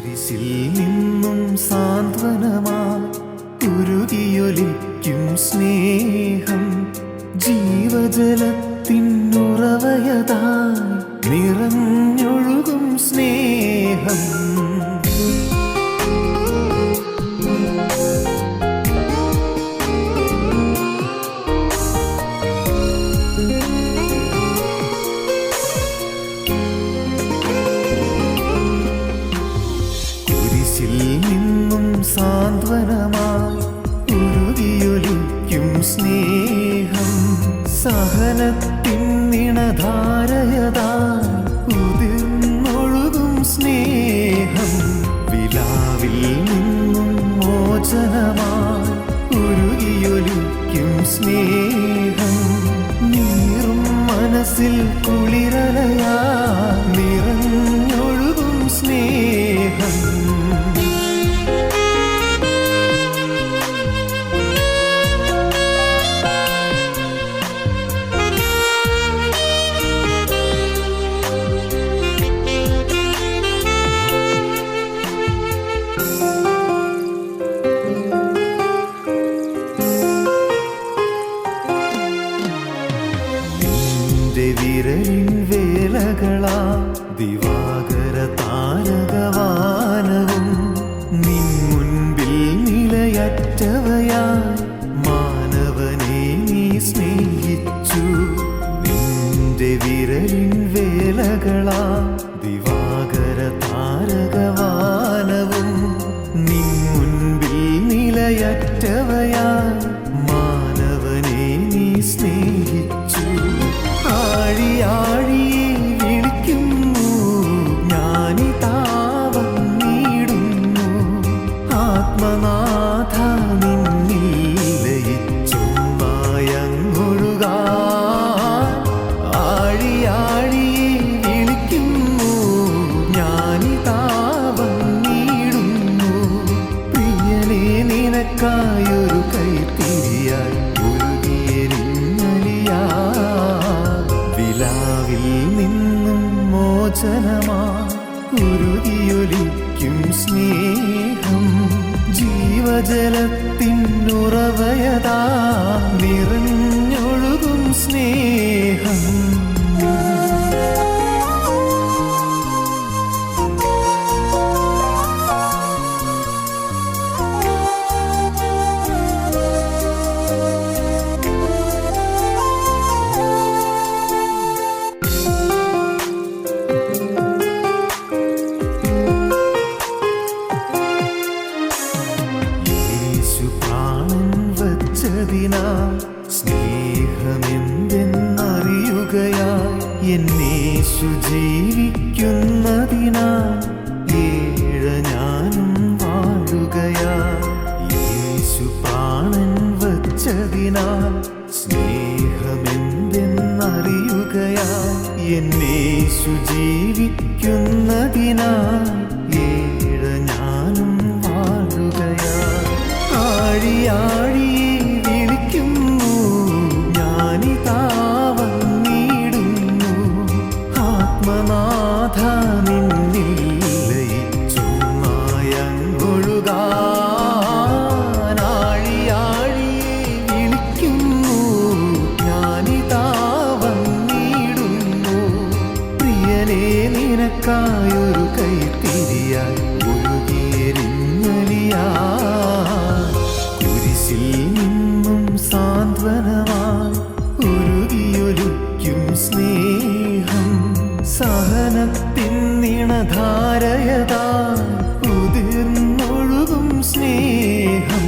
കുരിശിൽ നിന്നും സാന്ത്വനമായി ഉരുകിയൊലിക്കും സ്നേഹം, ജീവജലത്തിനുറവയതായി നിറഞ്ഞൊഴുകും സ്നേഹം. സാന്ത്വനമായി ഉരുകിയൊലിക്കും സ്നേഹം, സഹനത്തിൻ നിണധാരയതായി ഉതിർന്നൊഴുകും സ്നേഹം. വിലാവിൽ നിന്നും മോചനമായി ഉരുകിയൊലിക്കും സ്നേഹം, നീറും മനസ്സിൽ കുളിരലയായി നിറഞ്ഞൊഴുകും സ്നേഹം. വിരലിൻ വേലകളാ ദിവാകര താരകവാനവും, നിൻ മുൻപിൽ നിലയറ്റവയായി മാനവനെ നീ സ്നേഹിച്ചു. നിന്റെ വിരലിൻ വേലകളാ ദിവാകര താരകവാനവും, നിൻ മുൻപിൽ നിലയറ്റവയായി മാനവനെ നീ സ്നേഹിച്ചു. ആഴിയാഴിയെ വിളിക്കുന്നു ഞാനിതാ വന്നിടുന്നു, ആത്മനാഥ നിന്നിൽ ലയിച്ചൊന്നായങ്ങൊഴുകാൻ. ആഴിയാഴിയെ വിളിക്കുന്നു ഞാനിതാ വന്നിടുന്നു, പ്രിയനെ നിനക്കായൊരു കൈത്തിരിയായി വിലാവിൽ നിന്നും മോചനമായി ഉരുകിയൊലിക്കും സ്നേഹം, ജീവജലത്തിനുറവയതാ നിറഞ്ഞൊഴുകും സ്നേഹം. സ്നേഹമെന്തെന്നറിയുകയായി എന്നേശു ജീവിക്കുന്നതിനാൽ ഏഴ ഞാനും വാഴുകയായി. യേശു പ്രാണൻ വച്ചതിനാൽ സ്നേഹമെന്തെന്നറിയുകയായി എന്നേശു ജീവിക്കുന്നതിനാൽ ഏഴ ഞാനും വാഴുകയായി. ആഴിയാഴിയെ വിളിക്കുന്നു ഞാനിതാ വന്നിടുന്നു, ആത്മനാഥ നിന്നിൽ ലയിച്ചൊന്നായങ്ങൊഴുകാൻ. ആഴിയാഴിയെ വിളിക്കുന്നു ഞാനിതാ വന്നിടുന്നു, പ്രിയനെ നിനക്കായൊരു കൈത്തിരിയായി ഒഴുകിയെരിഞ്ഞലിയാൻ. കുരിശിൽ നിന്നും സാന്ത്വനമായി ഉരുകിയൊലിക്കും സ്നേഹം, സഹനത്തിൻ നിണധാരയതായി ഉതിർന്നൊഴുകും സ്നേഹം.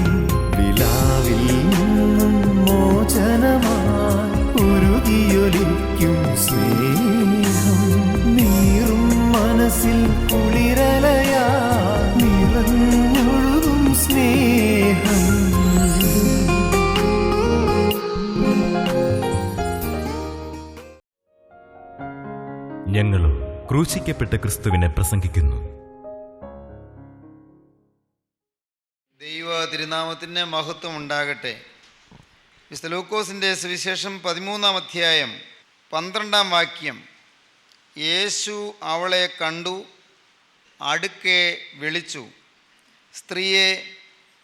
വിലാവിൽ നിന്നും മോചനമായി ഉരുകിയൊലിക്കും സ്നേഹം, നീറും മനസ്സിൽ കുളിരലയായി നിറഞ്ഞൊഴുകും സ്നേഹം. ഞങ്ങളും ക്രൂശിക്കപ്പെട്ട ക്രിസ്തുവിനെ പ്രസംഗിക്കുന്നു. ദൈവ തിരുനാമത്തിന് മഹത്വം ഉണ്ടാകട്ടെ. വിശുദ്ധ ലൂക്കോസിൻ്റെ സുവിശേഷം 13-ാം അധ്യായം 12-ാം വാക്യം. യേശു അവളെ കണ്ടു, അടുക്കെ വിളിച്ചു. സ്ത്രീയെ,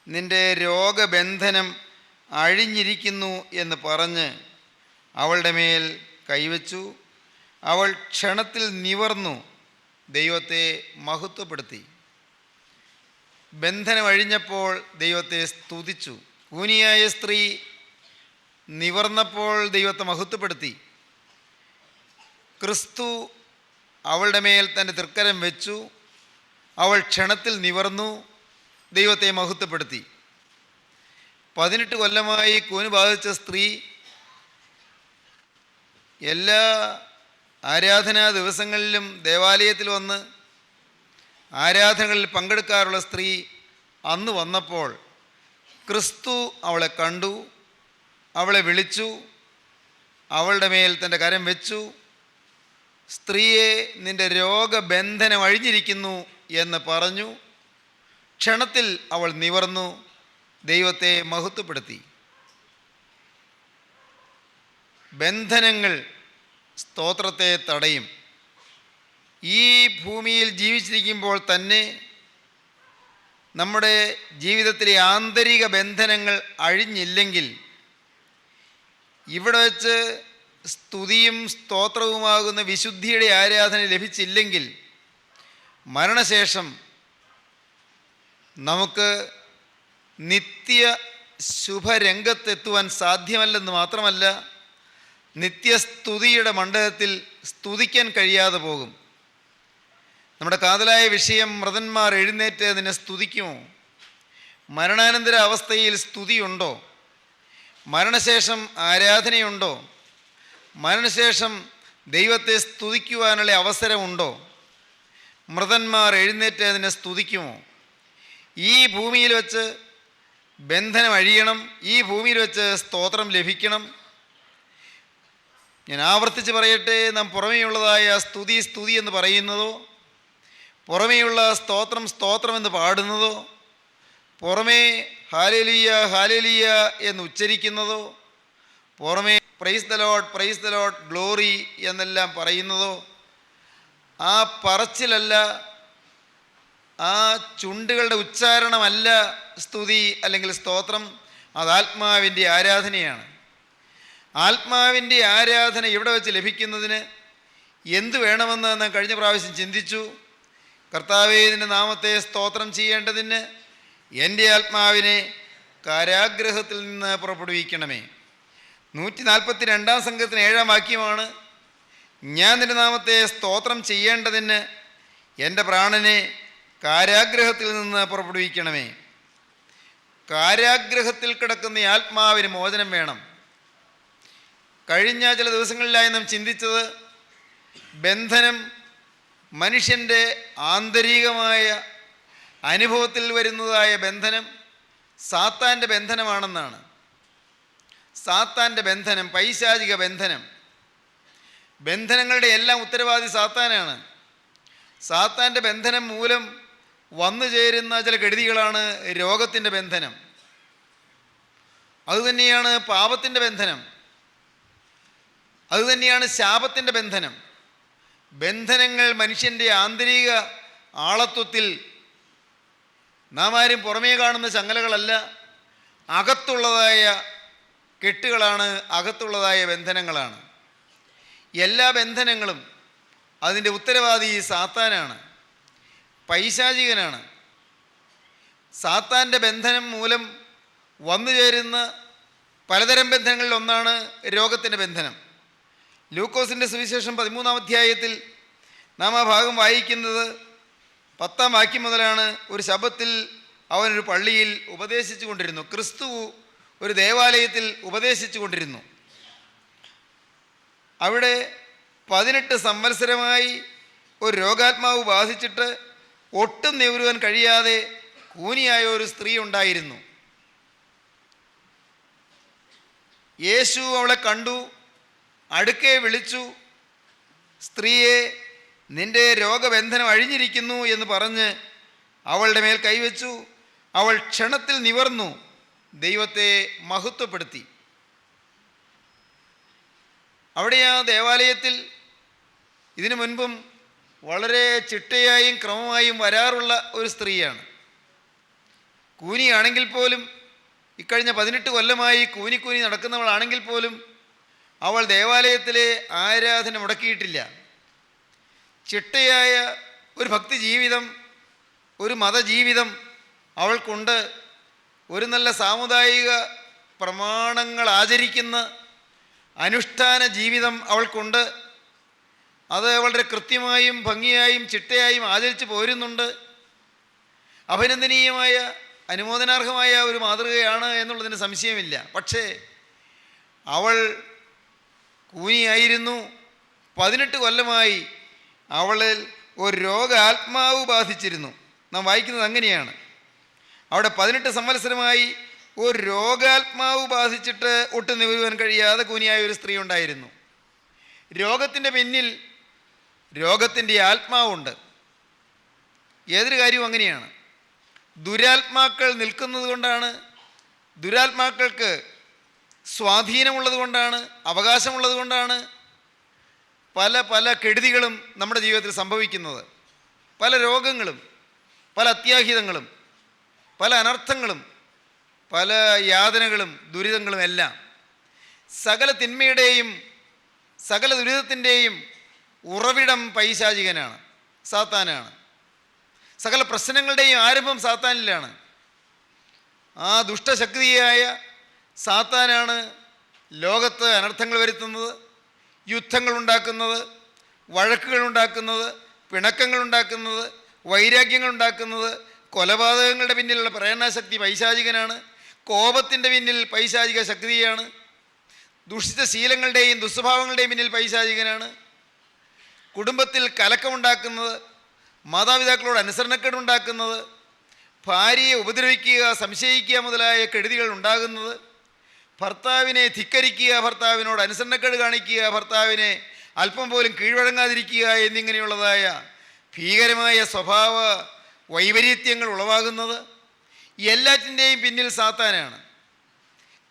നിന്റെ രോഗബന്ധനം അഴിഞ്ഞിരിക്കുന്നു എന്ന് പറഞ്ഞ് അവളുടെ മേൽ കൈവച്ചു. അവൾ ക്ഷണത്തിൽ നിവർന്നു ദൈവത്തെ മഹത്വപ്പെടുത്തി. ബന്ധനം അഴിഞ്ഞപ്പോൾ ദൈവത്തെ സ്തുതിച്ചു. കൂനിയായ സ്ത്രീ നിവർന്നപ്പോൾ ദൈവത്തെ മഹത്വപ്പെടുത്തി. ക്രിസ്തു അവളുടെ മേൽ തൻ്റെ തൃക്കരം വെച്ചു. അവൾ ക്ഷണത്തിൽ നിവർന്നു ദൈവത്തെ മഹത്വപ്പെടുത്തി. 18 കൊല്ലമായി കൂന് ബാധിച്ച സ്ത്രീ എല്ലാ ആരാധനാ ദിവസങ്ങളിലും ദേവാലയത്തിൽ വന്ന് ആരാധനകളിൽ പങ്കെടുക്കാറുള്ള സ്ത്രീ അന്ന് വന്നപ്പോൾ ക്രിസ്തു അവളെ കണ്ടു, അവളെ വിളിച്ചു, അവളുടെ മേൽ തൻ്റെ കരം വെച്ചു. സ്ത്രീയെ, നിന്റെ രോഗബന്ധനം അഴിഞ്ഞിരിക്കുന്നു എന്ന് പറഞ്ഞു. ക്ഷണത്തിൽ അവൾ നിവർന്നു ദൈവത്തെ മഹത്വപ്പെടുത്തി. ബന്ധനങ്ങൾ സ്തോത്രത്തെ തടയും. ഈ ഭൂമിയിൽ ജീവിച്ചിരിക്കുമ്പോൾ തന്നെ നമ്മുടെ ജീവിതത്തിലെ ആന്തരിക ബന്ധനങ്ങൾ അഴിഞ്ഞില്ലെങ്കിൽ, ഇവിടെ വെച്ച് സ്തുതിയും സ്തോത്രവുമാകുന്ന വിശുദ്ധിയുടെ ആരാധന ലഭിച്ചില്ലെങ്കിൽ, മരണശേഷം നമുക്ക് നിത്യ ശുഭരംഗത്തെത്തുവാൻ സാധ്യമല്ലെന്ന് മാത്രമല്ല, നിത്യസ്തുതിയുടെ മണ്ഡലത്തിൽ സ്തുതിക്കാൻ കഴിയാതെ പോകും. നമ്മുടെ കാതലായ വിഷയം, മൃതന്മാർ എഴുന്നേറ്റ് നിന്നെ സ്തുതിക്കുമോ? മരണാനന്തര അവസ്ഥയിൽ സ്തുതിയുണ്ടോ? മരണശേഷം ആരാധനയുണ്ടോ? മരണശേഷം ദൈവത്തെ സ്തുതിക്കുവാനുള്ള അവസരമുണ്ടോ? മൃതന്മാർ എഴുന്നേറ്റ് നിന്നെ സ്തുതിക്കുമോ? ഈ ഭൂമിയിൽ വെച്ച് ബന്ധനം അഴിയണം. ഈ ഭൂമിയിൽ വെച്ച് സ്തോത്രം ലഭിക്കണം. ഞാൻ ആവർത്തിച്ച് പറയട്ടെ, നാം പുറമേയുള്ളതായ സ്തുതി എന്ന് പറയുന്നതോ, പുറമേയുള്ള സ്തോത്രം സ്തോത്രം എന്ന് പാടുന്നതോ, പുറമേ ഹാലേലിയ ഹാലേലിയ എന്ന് ഉച്ചരിക്കുന്നതോ, പുറമേ പ്രൈസ് ദ ലോർഡ് ഗ്ലോറി എന്നെല്ലാം പറയുന്നതോ, ആ പറച്ചിലല്ല, ആ ചുണ്ടുകളുടെ ഉച്ചാരണമല്ല സ്തുതി അല്ലെങ്കിൽ സ്തോത്രം. അത് ആത്മാവിൻ്റെ ആരാധനയാണ്. ആത്മാവിൻ്റെ ആരാധന ഇവിടെ വെച്ച് ലഭിക്കുന്നതിന് എന്ത് വേണമെന്ന് നാം കഴിഞ്ഞ പ്രാവശ്യം ചിന്തിച്ചു. കർത്താവേ, നിൻ്റെ നാമത്തെ സ്തോത്രം ചെയ്യേണ്ടതിന് എൻ്റെ ആത്മാവിനെ കാരാഗ്രഹത്തിൽ നിന്ന് പുറപ്പെടുവിക്കണമേ. 142 സംഘത്തിന് 7-ാം വാക്യമാണ്, ഞാൻ നിൻ്റെ നാമത്തെ സ്തോത്രം ചെയ്യേണ്ടതിന് എൻ്റെ പ്രാണനെ കാരാഗ്രഹത്തിൽ നിന്ന് പുറപ്പെടുവിക്കണമേ. കാരാഗ്രഹത്തിൽ കിടക്കുന്ന ആത്മാവിന് മോചനം വേണം. കഴിഞ്ഞ ചില ദിവസങ്ങളിലായി നാം ചിന്തിച്ചത്, ബന്ധനം മനുഷ്യൻ്റെ ആന്തരികമായ അനുഭവത്തിൽ വരുന്നതായ ബന്ധനം സാത്താൻ്റെ ബന്ധനമാണെന്നാണ്. സാത്താൻ്റെ ബന്ധനം, പൈശാചിക ബന്ധനം. ബന്ധനങ്ങളുടെ എല്ലാം ഉത്തരവാദി സാത്താനാണ്. സാത്താൻ്റെ ബന്ധനം മൂലം വന്നു ചേരുന്ന ചില കെടുതികളാണ് രോഗത്തിൻ്റെ ബന്ധനം. അതുതന്നെയാണ് പാപത്തിൻ്റെ ബന്ധനം. അതുതന്നെയാണ് ശാപത്തിൻ്റെ ബന്ധനം. ബന്ധനങ്ങൾ മനുഷ്യൻ്റെ ആന്തരിക ആളത്വത്തിൽ നാം ആരും പുറമേ കാണുന്ന ചങ്ങലകളല്ല, അകത്തുള്ളതായ കെട്ടുകളാണ്, അകത്തുള്ളതായ ബന്ധനങ്ങളാണ്. എല്ലാ ബന്ധനങ്ങളും അതിൻ്റെ ഉത്തരവാദി സാത്താനാണ്, പൈശാചികനാണ്. സാത്താൻ്റെ ബന്ധനം മൂലം വന്നു ചേരുന്ന പലതരം ബന്ധനങ്ങളിൽ ഒന്നാണ് രോഗത്തിൻ്റെ ബന്ധനം. ലൂക്കോസിൻ്റെ സുവിശേഷം 13-ാം അധ്യായത്തിൽ നാം ആ ഭാഗം വായിക്കുന്നത് 10-ാം വാക്യം മുതലാണ്. ഒരു ശബ്ബത്തിൽ അവനൊരു പള്ളിയിൽ ഉപദേശിച്ചു കൊണ്ടിരുന്നു. ക്രിസ്തു ഒരു ദേവാലയത്തിൽ ഉപദേശിച്ചു കൊണ്ടിരുന്നു. അവിടെ 18 സംവത്സരമായി ഒരു രോഗാത്മാവ് ബാധിച്ചിട്ട് ഒട്ടും നിവരുവാൻ കഴിയാതെ കൂനിയായ ഒരു സ്ത്രീ ഉണ്ടായിരുന്നു. യേശു അവളെ കണ്ടു, അടുക്കെ വിളിച്ചു. സ്ത്രീയെ, നിന്റെ രോഗബന്ധനം അഴിഞ്ഞിരിക്കുന്നു എന്ന് പറഞ്ഞ് അവളുടെ മേൽ കൈവച്ചു. അവൾ ക്ഷണത്തിൽ നിവർന്നു ദൈവത്തെ മഹത്വപ്പെടുത്തി. അവിടെ ആ ദേവാലയത്തിൽ ഇതിനു മുൻപും വളരെ ചിട്ടയായും ക്രമമായും വരാറുള്ള ഒരു സ്ത്രീയാണ്. കൂനിയാണെങ്കിൽ പോലും, ഇക്കഴിഞ്ഞ 18 കൊല്ലമായി കൂനി നടക്കുന്നവളാണെങ്കിൽ പോലും അവൾ ദേവാലയത്തിലെ ആരാധന മുടക്കിയിട്ടില്ല. ചിട്ടയായ ഒരു ഭക്തി ജീവിതം, ഒരു മതജീവിതം അവൾക്കുണ്ട്. ഒരു നല്ല സാമുദായിക പ്രമാണങ്ങൾ ആചരിക്കുന്ന അനുഷ്ഠാന ജീവിതം അവൾക്കുണ്ട്. അത് വളരെ കൃത്യമായും ഭംഗിയായും ചിട്ടയായും ആചരിച്ച് പോരുന്നുണ്ട്. അഭിനന്ദനീയമായ അനുമോദനാർഹമായ ഒരു മാതൃകയാണ് എന്നുള്ളതിന് സംശയമില്ല. പക്ഷേ അവൾ കൂനിയായിരുന്നു. 18 കൊല്ലമായി അവളിൽ ഒരു രോഗാത്മാവ് ബാധിച്ചിരുന്നു. നാം വായിക്കുന്നത് അങ്ങനെയാണ്. അവിടെ 18 സംവത്സരമായി ഒരു രോഗാത്മാവ് ബാധിച്ചിട്ട് ഒട്ടും നിവരുവാൻ കഴിയാതെ കൂനിയായ ഒരു സ്ത്രീ ഉണ്ടായിരുന്നു. രോഗത്തിൻ്റെ പിന്നിൽ രോഗത്തിൻ്റെ ആത്മാവുണ്ട്. ഏതൊരു കാര്യവും അങ്ങനെയാണ്. ദുരാത്മാക്കൾ നിൽക്കുന്നത് കൊണ്ടാണ്, ദുരാത്മാക്കൾക്ക് സ്വാധീനമുള്ളത് കൊണ്ടാണ്, അവകാശമുള്ളത് കൊണ്ടാണ് പല പല കെടുതികളും നമ്മുടെ ജീവിതത്തിൽ സംഭവിക്കുന്നത്. പല രോഗങ്ങളും, പല അത്യാഹിതങ്ങളും, പല അനർത്ഥങ്ങളും, പല യാതനകളും ദുരിതങ്ങളും എല്ലാം. സകല തിന്മയുടെയും സകല ദുരിതത്തിൻ്റെയും ഉറവിടം പൈശാചികനാണ്, സാത്താനാണ്. സകല പ്രശ്നങ്ങളുടെയും ആരംഭം സാത്താനിലാണ്. ആ ദുഷ്ടശക്തിയായ സാത്താനാണ് ലോകത്ത് അനർത്ഥങ്ങൾ വരുത്തുന്നത്, യുദ്ധങ്ങൾ ഉണ്ടാക്കുന്നത്, വഴക്കുകൾ ഉണ്ടാക്കുന്നത്, പിണക്കങ്ങൾ ഉണ്ടാക്കുന്നത്, വൈരാഗ്യങ്ങൾ ഉണ്ടാക്കുന്നത്. കൊലപാതകങ്ങളുടെ പിന്നിലുള്ള പ്രേരണാശക്തി പൈശാചികനാണ്. കോപത്തിൻ്റെ പിന്നിൽ പൈശാചിക ശക്തിയാണ്. ദുഷിത ശീലങ്ങളുടെയും ദുസ്വഭാവങ്ങളുടെയും പിന്നിൽ പൈശാചികനാണ്. കുടുംബത്തിൽ കലക്കമുണ്ടാക്കുന്നത്, മാതാപിതാക്കളോട് അനുസരണക്കേടുണ്ടാക്കുന്നത്, ഭാര്യയെ ഉപദ്രവിക്കുക, സംശയിക്കുക മുതലായ കെടുതികൾ ഉണ്ടാകുന്നത്, ഭർത്താവിനെ ധിക്കരിക്കുക, ഭർത്താവിനോട് അനുസരണക്കേട് കാണിക്കുക, ഭർത്താവിനെ അല്പം പോലും കീഴ്വഴങ്ങാതിരിക്കുക എന്നിങ്ങനെയുള്ളതായ ഭീകരമായ സ്വഭാവ വൈപരീത്യങ്ങൾ ഉളവാകുന്നത് എല്ലാറ്റിൻ്റെയും പിന്നിൽ സാത്താനാണ്.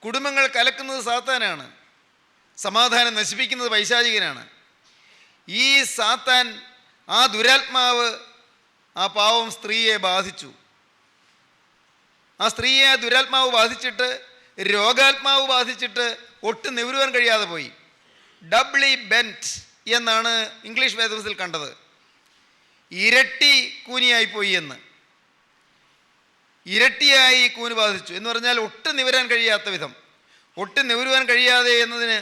കുടുംബങ്ങൾ കലക്കുന്നത് സാത്താനാണ്. സമാധാനം നശിപ്പിക്കുന്നത് പൈശാചികനാണ്. ഈ സാത്താൻ, ആ ദുരാത്മാവ് ആ പാവം സ്ത്രീയെ ബാധിച്ചു. ആ സ്ത്രീയെ ആ ദുരാത്മാവ് ബാധിച്ചിട്ട്, രോഗാത്മാവ് ബാധിച്ചിട്ട് ഒട്ടും നിവരുവാൻ കഴിയാതെ പോയി. ഡബ്ലി ബെൻറ്റ് എന്നാണ് ഇംഗ്ലീഷ് വേദപുസ്തകത്തിൽ കണ്ടത്. ഇരട്ടി കൂനിയായിപ്പോയി എന്ന്. ഇരട്ടിയായി കൂന് ബാധിച്ചു എന്ന് പറഞ്ഞാൽ ഒട്ടും നിവരാൻ കഴിയാത്ത വിധം, ഒട്ടും നിവരുവാൻ കഴിയാതെ എന്നതിന്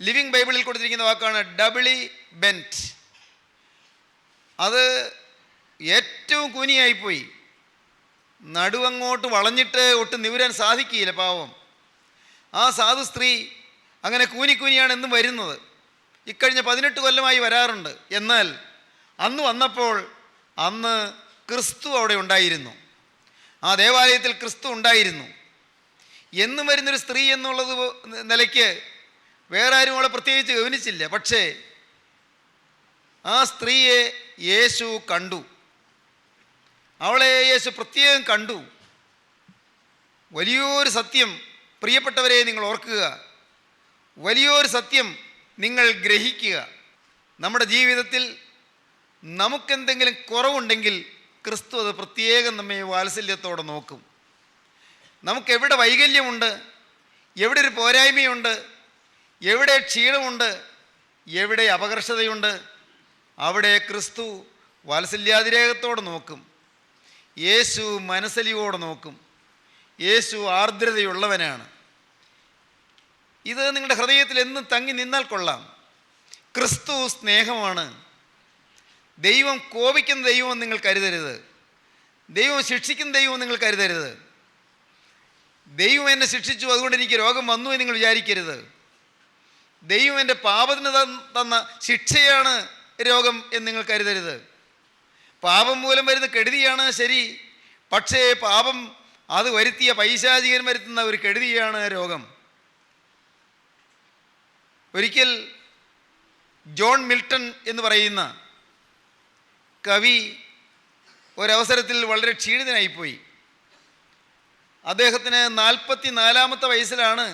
ലിവിങ് ബൈബിളിൽ കൊടുത്തിരിക്കുന്ന വാക്കാണ് ഡബ്ലി ബെൻറ്റ്. അത് ഏറ്റവും കൂനിയായിപ്പോയി. നടുവങ്ങോട്ട് വളഞ്ഞിട്ട് ഒട്ടും നിവരാൻ സാധിക്കില്ല പാവം. ആ സാധു സ്ത്രീ അങ്ങനെ കൂനിയാണ് എന്നും വരുന്നത്. ഇക്കഴിഞ്ഞ 18 കൊല്ലമായി വരാറുണ്ട്. എന്നാൽ അന്ന് വന്നപ്പോൾ അന്ന് ക്രിസ്തു അവിടെ ഉണ്ടായിരുന്നു. ആ ദേവാലയത്തിൽ ക്രിസ്തു ഉണ്ടായിരുന്നു. എന്നും വരുന്നൊരു സ്ത്രീ എന്നുള്ളത് നിലയ്ക്ക് വേറെ ആരും അവളെ പ്രത്യേകിച്ച് ഗവനിച്ചില്ല. പക്ഷേ ആ സ്ത്രീയെ യേശു കണ്ടു. അവളെ യേശു പ്രത്യേകം കണ്ടു. വലിയൊരു സത്യം പ്രിയപ്പെട്ടവരെ നിങ്ങൾ ഓർക്കുക, വലിയൊരു സത്യം നിങ്ങൾ ഗ്രഹിക്കുക. നമ്മുടെ ജീവിതത്തിൽ നമുക്കെന്തെങ്കിലും കുറവുണ്ടെങ്കിൽ ക്രിസ്തു അത് പ്രത്യേകം നമ്മെ വാത്സല്യത്തോടെ നോക്കും. നമുക്കെവിടെ വൈകല്യമുണ്ട്, എവിടെ ഒരു പോരായ്മയുണ്ട്, എവിടെ ക്ഷീണമുണ്ട്, എവിടെ അപകർഷതയുണ്ട്, അവിടെ ക്രിസ്തു വാത്സല്യാതിരേകത്തോടെ നോക്കും. യേശു മനസ്സലിയോടെ നോക്കും. യേശു ആർദ്രതയുള്ളവനാണ്. ഇത് നിങ്ങളുടെ ഹൃദയത്തിൽ എന്നും തങ്ങി നിന്നാൽ കൊള്ളാം. ക്രിസ്തു സ്നേഹമാണ്. ദൈവം കോപിക്കുന്ന ദൈവം നിങ്ങൾ കരുതരുത്. ദൈവം ശിക്ഷിക്കുന്ന ദൈവം നിങ്ങൾ കരുതരുത്. ദൈവം എന്നെ ശിക്ഷിച്ചു അതുകൊണ്ട് എനിക്ക് രോഗം വന്നു എന്ന് നിങ്ങൾ വിചാരിക്കരുത്. ദൈവം എൻ്റെ പാപത്തിന് തന്ന ശിക്ഷയാണ് രോഗം എന്ന് നിങ്ങൾ കരുതരുത്. പാപം മൂലം വരുന്ന കെടുതിയാണ് ശരി, പക്ഷേ പാപം അത് വരുത്തിയ പൈശാചികൻ വരുത്തുന്ന ഒരു കെടുതിയാണ് രോഗം. ഒരിക്കൽ ജോൺ മിൽട്ടൺ എന്ന് പറയുന്ന കവി ഒരവസരത്തിൽ വളരെ ക്ഷീണിതനായിപ്പോയി. അദ്ദേഹത്തിന് 44-ാമത്തെ വയസ്സിലാണ്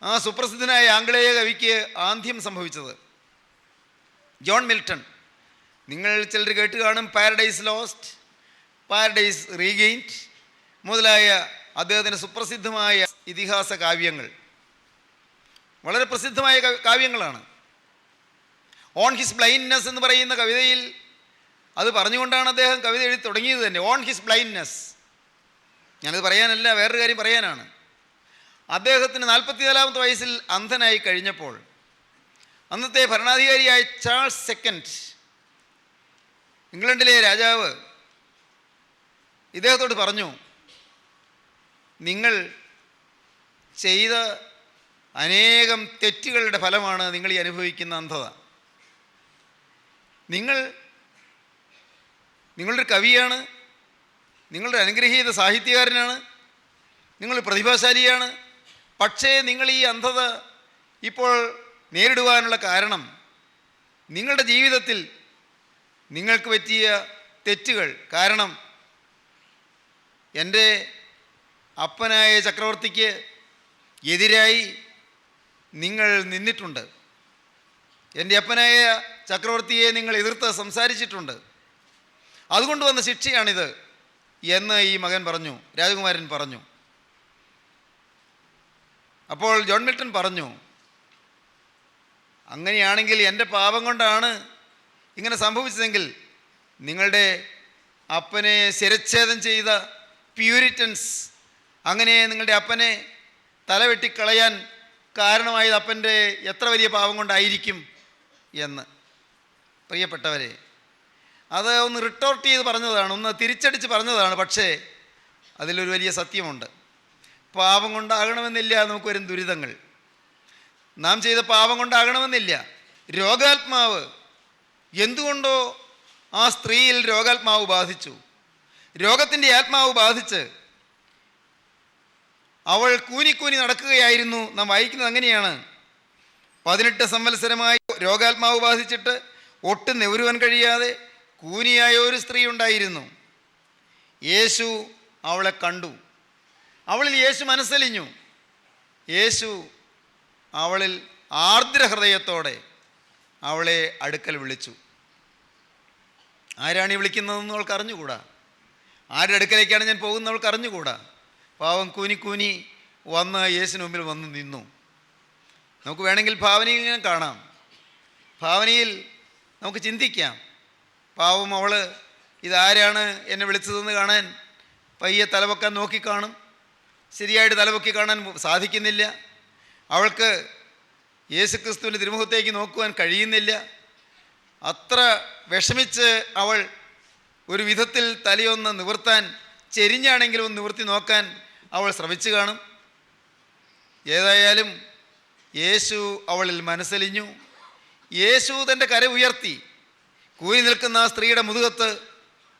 ആ സുപ്രസിദ്ധനായ ആംഗലേയ കവിക്ക് ആന്ത്യം സംഭവിച്ചത്. ജോൺ മിൽട്ടൺ നിങ്ങൾ ചിലർ കേട്ട് കാണും പാരഡൈസ് ലോസ്റ്റ്, പാരഡൈസ് റീഗെയിൻഡ് മുതലായ അദ്ദേഹത്തിൻ്റെ സുപ്രസിദ്ധമായ ഇതിഹാസ കാവ്യങ്ങൾ. വളരെ പ്രസിദ്ധമായ കാവ്യങ്ങളാണ്. ഓൺ ഹിസ് ബ്ലൈൻഡ്നെസ് എന്ന് പറയുന്ന കവിതയിൽ അത് പറഞ്ഞുകൊണ്ടാണ് അദ്ദേഹം കവിത എഴുതി തുടങ്ങിയത് തന്നെ. On his blindness. ഞാനത് പറയാനല്ല, വേറൊരു കാര്യം പറയാനാണ്. അദ്ദേഹത്തിന് 44-ാമത്തെ വയസ്സിൽ അന്ധനായി കഴിഞ്ഞപ്പോൾ അന്നത്തെ ഭരണാധികാരിയായ ചാൾസ് സെക്കൻഡ്, ഇംഗ്ലണ്ടിലെ രാജാവ്, ഇദ്ദേഹത്തോട് പറഞ്ഞു, നിങ്ങൾ ചെയ്ത അനേകം തെറ്റുകളുടെ ഫലമാണ് നിങ്ങൾ ഈ അനുഭവിക്കുന്ന അന്ധത. നിങ്ങളുടെ കവിയാണ്, നിങ്ങളുടെ അനുഗ്രഹീത സാഹിത്യകാരനാണ്, നിങ്ങൾ പ്രതിഭാശാലിയാണ്. പക്ഷേ നിങ്ങൾ ഈ അന്ധത ഇപ്പോൾ നേരിടുവാനുള്ള കാരണം നിങ്ങളുടെ ജീവിതത്തിൽ നിങ്ങൾക്ക് പറ്റിയ തെറ്റുകൾ കാരണം. എൻ്റെ അപ്പനായ ചക്രവർത്തിക്ക് എതിരായി നിങ്ങൾ നിന്നിട്ടുണ്ട്. എൻ്റെ അപ്പനായ ചക്രവർത്തിയെ നിങ്ങൾ എതിർത്ത് സംസാരിച്ചിട്ടുണ്ട്. അതുകൊണ്ട് വന്ന ശിക്ഷയാണിത് എന്ന് ഈ മകൻ പറഞ്ഞു, രാജകുമാരൻ പറഞ്ഞു. അപ്പോൾ ജോൺ മിൽട്ടൺ പറഞ്ഞു, അങ്ങനെയാണെങ്കിൽ എൻ്റെ പാപം കൊണ്ടാണ് ഇങ്ങനെ സംഭവിച്ചതെങ്കിൽ നിങ്ങളുടെ അപ്പനെ ശിരച്ഛേദം ചെയ്ത പ്യൂരിറ്റൻസ്, അങ്ങനെ നിങ്ങളുടെ അപ്പനെ തലവെട്ടിക്കളയാൻ കാരണമായത് അപ്പൻ്റെ എത്ര വലിയ പാപം കൊണ്ടായിരിക്കും എന്ന്. പ്രിയപ്പെട്ടവരെ, അത് ഒന്ന് റിട്ടോർട്ട് ചെയ്ത് പറഞ്ഞതാണ്, ഒന്ന് തിരിച്ചടിച്ച് പറഞ്ഞതാണ്. പക്ഷേ അതിലൊരു വലിയ സത്യമുണ്ട്. പാപം കൊണ്ടാകണമെന്നില്ല നമുക്ക് വരും ദുരിതങ്ങൾ. നാം ചെയ്ത പാപം കൊണ്ടാകണമെന്നില്ല. രോഗാത്മാവ്, എന്തുകൊണ്ടോ ആ സ്ത്രീയിൽ രോഗാത്മാവ് ബാധിച്ചു. രോഗത്തിൻ്റെ ആത്മാവ് ബാധിച്ച് അവൾ കൂനിക്കൂനി നടക്കുകയായിരുന്നു. നാം വായിക്കുന്നത് അങ്ങനെയാണ്. 18 സംവത്സരമായി രോഗാത്മാവ് ബാധിച്ചിട്ട് ഒട്ടും നെവരുവാൻ കഴിയാതെ കൂനിയായ ഒരു സ്ത്രീ ഉണ്ടായിരുന്നു. യേശു അവളെ കണ്ടു. അവളിൽ യേശു മനസ്സലിഞ്ഞു. യേശു അവളിൽ ആർദ്ര ഹൃദയത്തോടെ അവളെ അടുക്കൽ വിളിച്ചു. ആരാണ് ഈ വിളിക്കുന്നതെന്ന് അവൾക്ക് അറിഞ്ഞുകൂടാ. ആരുടെ അടുക്കലേക്കാണ് ഞാൻ പോകുന്നത് അവൾക്ക് അറിഞ്ഞുകൂടാ. പാവം കൂനി വന്ന് യേശുവിന് മുമ്പിൽ വന്ന് നിന്നു. നമുക്ക് വേണമെങ്കിൽ ഭാവനയിൽ ഇങ്ങനെ കാണാം. ഭാവനയിൽ നമുക്ക് ചിന്തിക്കാം, പാവം അവൾ ഇതാരാണ് എന്നെ വിളിച്ചതെന്ന് കാണാൻ പയ്യെ തലപൊക്കാൻ നോക്കിക്കാണും. ശരിയായിട്ട് തലപൊക്കി കാണാൻ സാധിക്കുന്നില്ല. അവൾക്ക് യേശുക്രിസ്തുവിൻ്റെ തിരുമുഖത്തേക്ക് നോക്കുവാൻ കഴിയുന്നില്ല. അത്ര വിഷമിച്ച് അവൾ ഒരു വിധത്തിൽ തലയൊന്ന് നിവർത്താൻ, ചെരിഞ്ഞാണെങ്കിലും ഒന്ന് നിവർത്തി നോക്കാൻ അവൾ ശ്രമിച്ചു കാണും. ഏതായാലും യേശു അവളിൽ മനസ്സലിഞ്ഞു. യേശു തൻ്റെ കര ഉയർത്തി കൂനി നിൽക്കുന്ന ആ സ്ത്രീയുടെ മുതുകത്ത്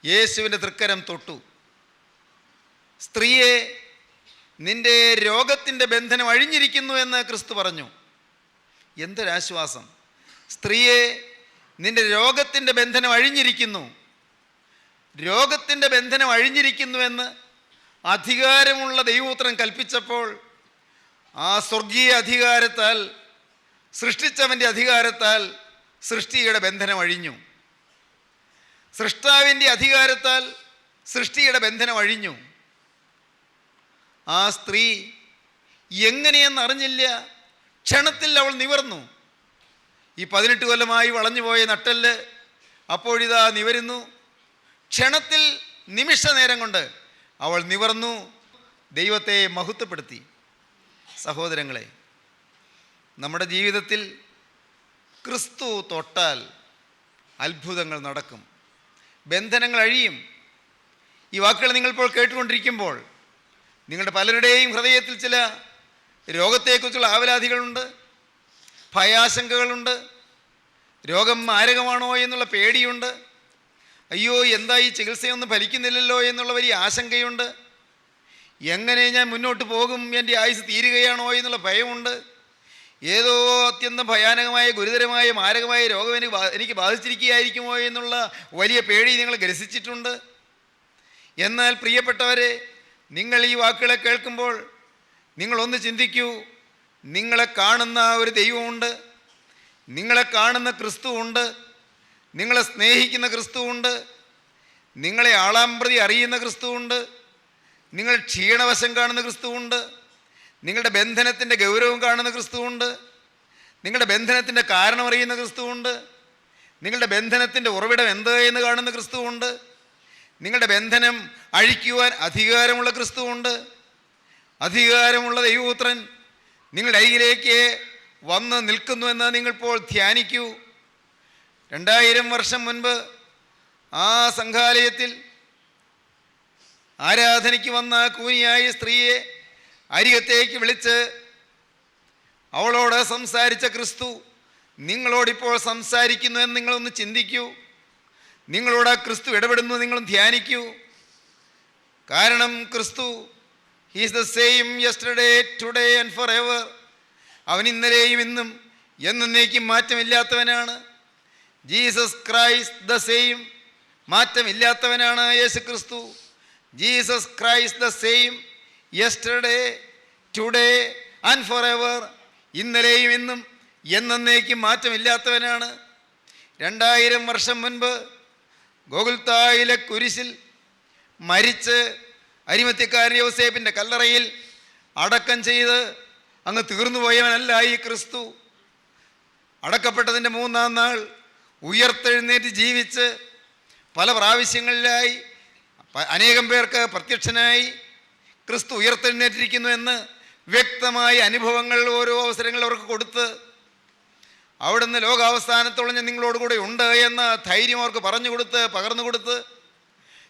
യേശുവിൻ്റെ തൃക്കരം തൊട്ടു. സ്ത്രീയെ, നിന്റെ രോഗത്തിൻ്റെ ബന്ധനം അഴിഞ്ഞിരിക്കുന്നു എന്ന് ക്രിസ്തു പറഞ്ഞു. എന്തൊരാശ്വാസം! സ്ത്രീയെ, നിന്റെ രോഗത്തിൻ്റെ ബന്ധനം അഴിഞ്ഞിരിക്കുന്നു. രോഗത്തിൻ്റെ ബന്ധനം അഴിഞ്ഞിരിക്കുന്നുവെന്ന് അധികാരമുള്ള ദൈവപുത്രൻ കൽപ്പിച്ചപ്പോൾ ആ സ്വർഗീയ അധികാരത്താൽ, സൃഷ്ടിച്ചവൻ്റെ അധികാരത്താൽ സൃഷ്ടിയുടെ ബന്ധനം അഴിഞ്ഞു. സൃഷ്ടാവിൻ്റെ അധികാരത്താൽ സൃഷ്ടിയുടെ ബന്ധനം അഴിഞ്ഞു. ആ സ്ത്രീ എങ്ങനെയെന്നറിഞ്ഞില്ല, ക്ഷണത്തിൽ അവൾ നിവർന്നു. ഈ 18 കൊല്ലമായി വളഞ്ഞുപോയ നട്ടെല്ല് അപ്പോഴിതാ നിവരുന്നു. ക്ഷണത്തിൽ, നിമിഷ നേരം കൊണ്ട് അവൾ നിവർന്നു, ദൈവത്തെ മഹത്വപ്പെടുത്തി. സഹോദരങ്ങളെ, നമ്മുടെ ജീവിതത്തിൽ ക്രിസ്തു തൊട്ടാൽ അത്ഭുതങ്ങൾ നടക്കും, ബന്ധനങ്ങൾ അഴിയും. ഈ വാക്കുകൾ നിങ്ങളിപ്പോൾ കേട്ടുകൊണ്ടിരിക്കുമ്പോൾ നിങ്ങളുടെ പലരുടെയും ഹൃദയത്തിൽ ചില രോഗത്തെക്കുറിച്ചുള്ള ആവലാതികളുണ്ട്, ഭയാശങ്കകളുണ്ട്. രോഗം മാരകമാണോ എന്നുള്ള പേടിയുണ്ട്. അയ്യോ, എന്താ ഈ ചികിത്സയൊന്നും ഫലിക്കുന്നില്ലല്ലോ എന്നുള്ള വലിയ ആശങ്കയുണ്ട്. എങ്ങനെ ഞാൻ മുന്നോട്ട് പോകും, എൻ്റെ ആയുസ് തീരുകയാണോ എന്നുള്ള ഭയമുണ്ട്. ഏതോ അത്യന്തം ഭയാനകമായ, ഗുരുതരമായ, മാരകമായ രോഗം എനിക്ക് ബാധിച്ചിരിക്കുകയായിരിക്കുമോ എന്നുള്ള വലിയ പേടി നിങ്ങൾ ഗ്രസിച്ചിട്ടുണ്ട്. എന്നാൽ പ്രിയപ്പെട്ടവരെ, നിങ്ങൾ ഈ വാക്കുകളെ കേൾക്കുമ്പോൾ നിങ്ങളൊന്ന് ചിന്തിക്കൂ. നിങ്ങളെ കാണുന്ന ഒരു ദൈവമുണ്ട്, നിങ്ങളെ കാണുന്ന ക്രിസ്തുവുണ്ട്. നിങ്ങളെ സ്നേഹിക്കുന്ന ക്രിസ്തുവുണ്ട്, നിങ്ങളെ ആളാമ്പ്രതി അറിയുന്ന ക്രിസ്തുവുണ്ട്, നിങ്ങൾ ക്ഷീണവശം കാണുന്ന ക്രിസ്തുവുണ്ട്, നിങ്ങളുടെ ബന്ധനത്തിൻ്റെ ഗൗരവം കാണുന്ന ക്രിസ്തുവുണ്ട്, നിങ്ങളുടെ ബന്ധനത്തിൻ്റെ കാരണം അറിയുന്ന ക്രിസ്തുവുണ്ട്, നിങ്ങളുടെ ബന്ധനത്തിൻ്റെ ഉറവിടം എന്ത് എന്ന് കാണുന്ന ക്രിസ്തുവുണ്ട്, നിങ്ങളുടെ ബന്ധനം അഴിക്കുവാൻ അധികാരമുള്ള ക്രിസ്തുവുണ്ട്. അധികാരമുള്ള ദൈവപുത്രൻ നിങ്ങളുടെ അരികിലേക്ക് വന്ന് നിൽക്കുന്നുവെന്ന് നിങ്ങളിപ്പോൾ ധ്യാനിക്കൂ. 2000 വർഷം മുൻപ് ആ സംഘാലയത്തിൽ ആരാധനയ്ക്ക് വന്ന കൂനിയായ സ്ത്രീയെ അരികത്തേക്ക് വിളിച്ച് അവളോട് സംസാരിച്ച ക്രിസ്തു നിങ്ങളോടിപ്പോൾ സംസാരിക്കുന്നു എന്ന് നിങ്ങളൊന്ന് ചിന്തിക്കൂ. നിങ്ങളോട് ക്രിസ്തു ഇടപെടുന്നു നിങ്ങളും ധ്യാനിക്കൂ. കാരണം ക്രിസ്തു he's the same yesterday today and for ever. അവൻ ഇന്നലെയും ഇന്നും എന്നേക്കും മാറ്റമില്ലാത്തവനാണ്. ജീസസ് ക്രൈസ്റ്റ് ദ സെയിം, മാറ്റമില്ലാത്തവനാണ് യേശു ക്രിസ്തു. Jesus Christ the same yesterday today and for ever. ഇന്നലെയും ഇന്നും എന്നേക്കും മാറ്റമില്ലാത്തവനാണ്. 2000 വർഷം മുൻപ് ഗോകുൽത്തായിലെ കുരിശിൽ മരിച്ച് അരിമത്യക്കാരൻ യോസേപ്പിൻ്റെ കല്ലറയിൽ അടക്കം ചെയ്ത് അങ്ങ് തീർന്നുപോയവനല്ല ഈ ക്രിസ്തു. അടക്കപ്പെട്ടതിൻ്റെ 3-ാം നാൾ ഉയർത്തെഴുന്നേറ്റ് ജീവിച്ച് പല പ്രാവശ്യങ്ങളിലായി അനേകം പേർക്ക് പ്രത്യക്ഷനായി ക്രിസ്തു ഉയർത്തെഴുന്നേറ്റിരിക്കുന്നു എന്ന് വ്യക്തമായ അനുഭവങ്ങൾ ഓരോ അവസരങ്ങളിൽ അവർക്ക് കൊടുത്ത് അവിടുന്ന് ലോകാവസാനത്തോളം ഞാൻ നിങ്ങളോട് കൂടെ ഉണ്ട് എന്ന ധൈര്യം അവർക്ക് പറഞ്ഞു കൊടുത്ത് പകർന്നു കൊടുത്ത്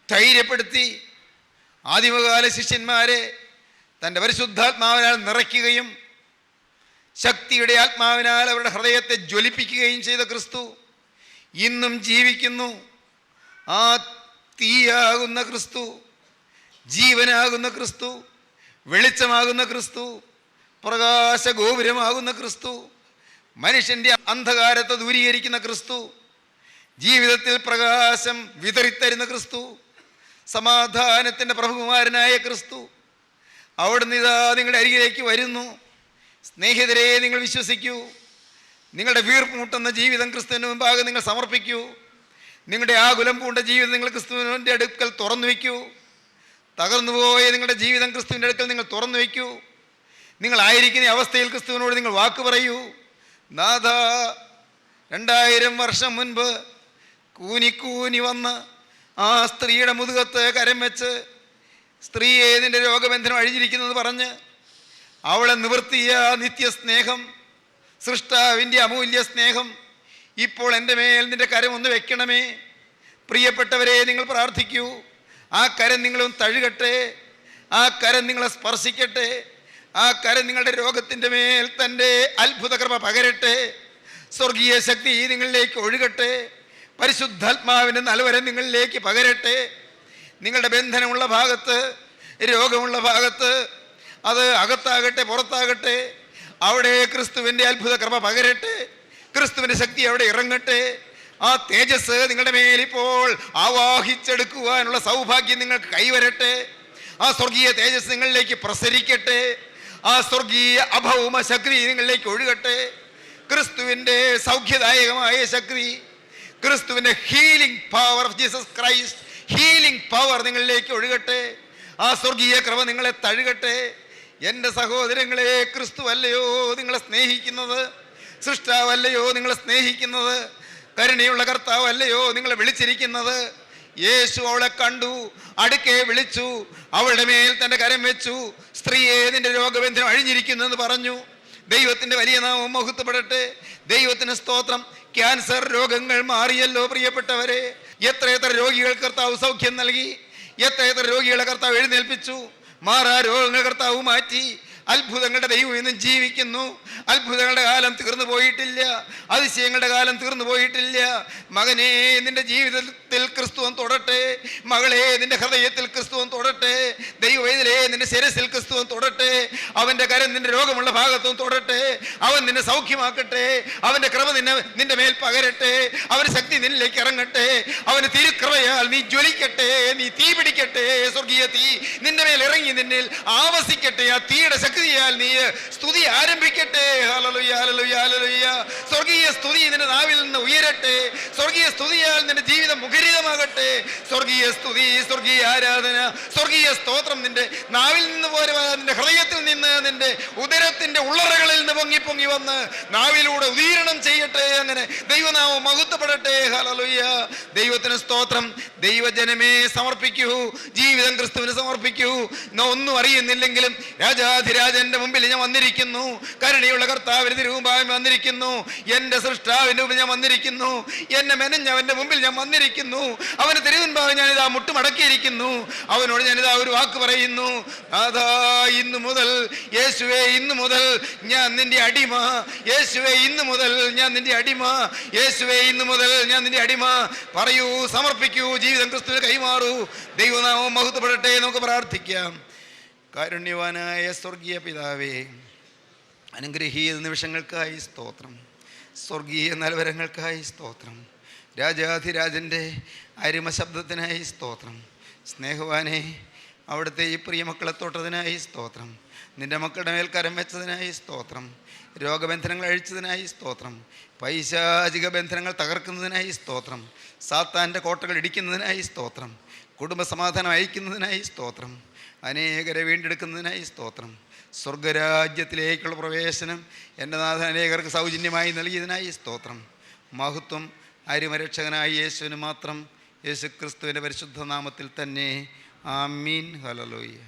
ധൈര്യപ്പെടുത്തി ആദിമകാല ശിഷ്യന്മാരെ തൻ്റെ പരിശുദ്ധാത്മാവിനാൽ നിറയ്ക്കുകയും ശക്തിയുടെ ആത്മാവിനാൽ അവരുടെ ഹൃദയത്തെ ജ്വലിപ്പിക്കുകയും ചെയ്ത ക്രിസ്തു ഇന്നും ജീവിക്കുന്നു. ആ തീയാകുന്ന ക്രിസ്തു, ജീവനാകുന്ന ക്രിസ്തു, വെളിച്ചമാകുന്ന ക്രിസ്തു, പ്രകാശഗോപുരമാകുന്ന ക്രിസ്തു, മനുഷ്യൻ്റെ അന്ധകാരത്തെ ദൂരീകരിക്കുന്ന ക്രിസ്തു, ജീവിതത്തിൽ പ്രകാശം വിതറിത്തരുന്ന ക്രിസ്തു, സമാധാനത്തിൻ്റെ പ്രഭുകുമാരനായ ക്രിസ്തു അവിടുന്ന് ഇതാ നിങ്ങളുടെ അരികിലേക്ക് വരുന്നു. സ്നേഹിതരെ, നിങ്ങൾ വിശ്വസിക്കൂ. നിങ്ങളുടെ വീർപ്പുമുട്ടുന്ന ജീവിതം ക്രിസ്തുവിന് മുമ്പാകെ നിങ്ങൾ സമർപ്പിക്കൂ. നിങ്ങളുടെ ആകുലം പൂണ്ട ജീവിതം നിങ്ങൾ ക്രിസ്തുവിൻ്റെ അടുക്കൽ തുറന്നു വയ്ക്കൂ. തകർന്നുപോയ നിങ്ങളുടെ ജീവിതം ക്രിസ്തുവിൻ്റെ അടുക്കൽ നിങ്ങൾ തുറന്നു വയ്ക്കൂ. നിങ്ങളായിരിക്കുന്ന അവസ്ഥയിൽ ക്രിസ്തുവിനോട് നിങ്ങൾ വാക്ക് പറയൂ. നാഥ, 2000 വർഷം മുൻപ് കൂനി വന്ന് ആ സ്ത്രീയുടെ മുതുകത്ത് കരം വെച്ച് സ്ത്രീയെ നിന്റെ രോഗബന്ധനം അഴിഞ്ഞിരിക്കുന്നത് പറഞ്ഞ് അവളെ നിവർത്തിയ നിത്യസ്നേഹം, സൃഷ്ടാവിൻ്റെ അമൂല്യ സ്നേഹം ഇപ്പോൾ എൻ്റെ മേൽ നിന്റെ കരം ഒന്ന് വെക്കണമേ. പ്രിയപ്പെട്ടവരെ, നിങ്ങൾ പ്രാർത്ഥിക്കൂ. ആ കരം നിങ്ങളും തഴുകട്ടെ, ആ കരം നിങ്ങളെ സ്പർശിക്കട്ടെ, ആ കരം നിങ്ങളുടെ രോഗത്തിൻ്റെ മേൽ തൻ്റെ അത്ഭുത കൃപ പകരട്ടെ. സ്വർഗീയ ശക്തി നിങ്ങളിലേക്ക് ഒഴുകട്ടെ. പരിശുദ്ധാത്മാവിൻ്റെ നൽവരം നിങ്ങളിലേക്ക് പകരട്ടെ. നിങ്ങളുടെ ബന്ധനമുള്ള ഭാഗത്ത്, രോഗമുള്ള ഭാഗത്ത്, അത് അകത്താകട്ടെ പുറത്താകട്ടെ, അവിടെ ക്രിസ്തുവിൻ്റെ അത്ഭുത കൃപ പകരട്ടെ. ക്രിസ്തുവിൻ്റെ ശക്തി അവിടെ ഇറങ്ങട്ടെ. ആ തേജസ് നിങ്ങളുടെ മേലിപ്പോൾ ആവാഹിച്ചെടുക്കുവാനുള്ള സൗഭാഗ്യം നിങ്ങൾക്ക് കൈവരട്ടെ. ആ സ്വർഗീയ തേജസ് നിങ്ങളിലേക്ക് പ്രസരിക്കട്ടെ. ആ സ്വർഗീയ അഭൗമ ശക്തി നിങ്ങളിലേക്ക് ഒഴുകട്ടെ. ക്രിസ്തുവിൻ്റെ സൗഖ്യദായകമായ ശക്തി, ക്രിസ്തുവിൻ്റെ healing power of Jesus Christ, healing power നിങ്ങളിലേക്ക് ഒഴുകട്ടെ. ആ സ്വർഗീയ കൃപ നിങ്ങളെ തഴുകട്ടെ. എൻ്റെ സഹോദരങ്ങളെ, ക്രിസ്തു അല്ലയോ നിങ്ങളെ സ്നേഹിക്കുന്നത്? സൃഷ്ടാവല്ലയോ നിങ്ങളെ സ്നേഹിക്കുന്നത്? കരുണയുള്ള കർത്താവ് അല്ലയോ നിങ്ങളെ വിളിച്ചിരിക്കുന്നത്? യേശു അവളെ കണ്ടു, അടുക്കെ വിളിച്ചു, അവളുടെ മേൽ തൻ്റെ കരം വെച്ചു. സ്ത്രീയെ, നിന്റെ രോഗബന്ധനം അഴിഞ്ഞിരിക്കുന്നു എന്ന് പറഞ്ഞു. ദൈവത്തിൻ്റെ വലിയ നാമം മഹത്വപ്പെടട്ടെ. ദൈവത്തിന് സ്തോത്രം. ക്യാൻസർ രോഗങ്ങൾ മാറിയല്ലോ പ്രിയപ്പെട്ടവരെ. എത്ര രോഗികൾ കർത്താവ് സൗഖ്യം നൽകി, എത്ര രോഗികളെ കർത്താവ് എഴുന്നേൽപ്പിച്ചു. മാറാ രോഗങ്ങൾ കർത്താവ് മാറ്റി. അത്ഭുതങ്ങളുടെ ദൈവം ഇന്നും ജീവിക്കുന്നു. അത്ഭുതങ്ങളുടെ കാലം തീർന്നു പോയിട്ടില്ല. അതിശയങ്ങളുടെ കാലം തീർന്നു പോയിട്ടില്ല. മകനെ, നിന്റെ ജീവിതത്തിൽ ക്രിസ്തുവൻ തൊടട്ടെ. മകളെ, നിന്റെ ഹൃദയത്തിൽ ക്രിസ്തുവൻ തൊടട്ടെ. ദൈവവേദനയെ നിന്റെ ശിരസിൽ ക്രിസ്തുവൻ തൊടട്ടെ. അവൻ്റെ കരം നിന്റെ രോഗമുള്ള ഭാഗത്തും തൊടട്ടെ. അവൻ നിന്നെ സൗഖ്യമാക്കട്ടെ. അവൻ്റെ കൃപ നിന്റെ മേൽ പകരട്ടെ. അവൻ്റെ ശക്തി നിന്നിലേക്ക് ഇറങ്ങട്ടെ. അവന് തിരുകൃപയാൽ നീ ജ്വലിക്കട്ടെ, നീ തീ പിടിക്കട്ടെ. സ്വർഗീയ തീ നിന്റെ മേൽ ഇറങ്ങി നിന്നിൽ ആവസിക്കട്ടെ. ആ തീയുടെ ശക്തിയാൽ നീ സ്തുതി ആരംഭിക്കട്ടെ. Hallelujah, hallelujah, hallelujah. സ്വർഗീയ സ്തുതി നിന്റെ നാവിൽ നിന്ന് ഉയരട്ടെ. സ്വർഗീയ സ്തുതിയാൽ നിന്റെ ജീവിതം മുഖരിതമാകട്ടെ. സ്വർഗീയ സ്തുതി, സ്വർഗീയ ആരാധന, സ്വർഗീയ സ്തോത്രം നിന്റെ നാവിൽ നിന്ന് പോരെ, നിന്റെ ഹൃദയത്തിൽ നിന്ന്, നിന്റെ ഉദരത്തിന്റെ ഉള്ളറകളിൽ നിന്ന് പൊങ്ങി പൊങ്ങി വന്ന് നാവിലൂടെ ഉദീരണം ചെയ്യട്ടെ. അങ്ങനെ ദൈവനാമം മഹത്വപ്പെടട്ടെ. ഹല്ലേലൂയ. ദൈവത്തിന് സ്തോത്രം. ദൈവജനമേ സമർപ്പിക്കൂ, ജീവിതം ക്രിസ്തുവിന് സമർപ്പിക്കൂ. ഒന്നും അറിയുന്നില്ലെങ്കിലും രാജാധിരാജന്റെ മുമ്പിൽ ഞാൻ വന്നിരിക്കുന്നു. കരുണയുള്ള കർത്താവിന് തിരുമുമ്പാകെ വന്നിരിക്കുന്നു. എൻ്റെ സൃഷ്ടാവിൻ്റെ മുമ്പിൽ ഞാൻ വന്നിരിക്കുന്നു. എന്നെ മെനഞ്ഞവൻ്റെ മുമ്പിൽ ഞാൻ വന്നിരിക്കുന്നു. അവന് തിരുമുൻപാകെ ഞാനിതാ മുട്ടുമടക്കിയിരിക്കുന്നു. അവനോട് ഞാനിതാ ഒരു വാക്ക് പറയുന്നു. അതാ ഇന്നു മുതൽ യേശുവേ, ഇന്നു മുതൽ ഞാൻ നിന്റെ അടിമ. യേശുവേ, ഇന്നു മുതൽ ഞാൻ നിന്റെ അടിമ. യേശുവേ, ഇന്നു മുതൽ ഞാൻ നിന്റെ അടിമ. പറയൂ, സമർപ്പിക്കൂ, ജീവിതം ക്രിസ്തുവിന് കൈമാറൂ. ദൈവനാമം മഹത്വപ്പെടട്ടെ. നമുക്ക് പ്രാർത്ഥിക്കാം. കാരുണ്യവാനായ സ്വർഗീയ പിതാവേ, അനുഗ്രഹീത നിമിഷങ്ങൾക്കായി സ്തോത്രം. സ്വർഗീയ നൽവരങ്ങൾക്കായി സ്തോത്രം. രാജാധിരാജൻ്റെ അരിമ ശബ്ദത്തിനായി സ്തോത്രം. സ്നേഹവാനെ, അവിടുത്തെ ഈ പ്രിയ മക്കളെ തൊട്ടതിനായി സ്തോത്രം. നിൻ്റെ മക്കളുടെ മേൽ കരം വെച്ചതിനായി സ്തോത്രം. രോഗബന്ധനങ്ങൾ അഴിച്ചതിനായി സ്തോത്രം. പൈശാചിക ബന്ധനങ്ങൾ തകർക്കുന്നതിനായി സ്തോത്രം. സാത്താൻ്റെ കോട്ടകൾ ഇടിക്കുന്നതിനായി സ്തോത്രം. കുടുംബസമാധാനം അയക്കുന്നതിനായി സ്തോത്രം. അനേകരെ വീണ്ടെടുക്കുന്നതിനായി സ്തോത്രം. സ്വർഗരാജ്യത്തിലേക്കുള്ള പ്രവേശനം എൻ്റെ നാഥൻ അനേകർക്ക് സൗജന്യമായി നൽകിയതിനായി സ്തോത്രം. മഹത്വം അരിമരക്ഷകനായ യേശുവിന് മാത്രം. യേശു ക്രിസ്തുവിൻ്റെ പരിശുദ്ധ നാമത്തിൽ തന്നെ. ആമീൻ. ഹല്ലേലൂയ.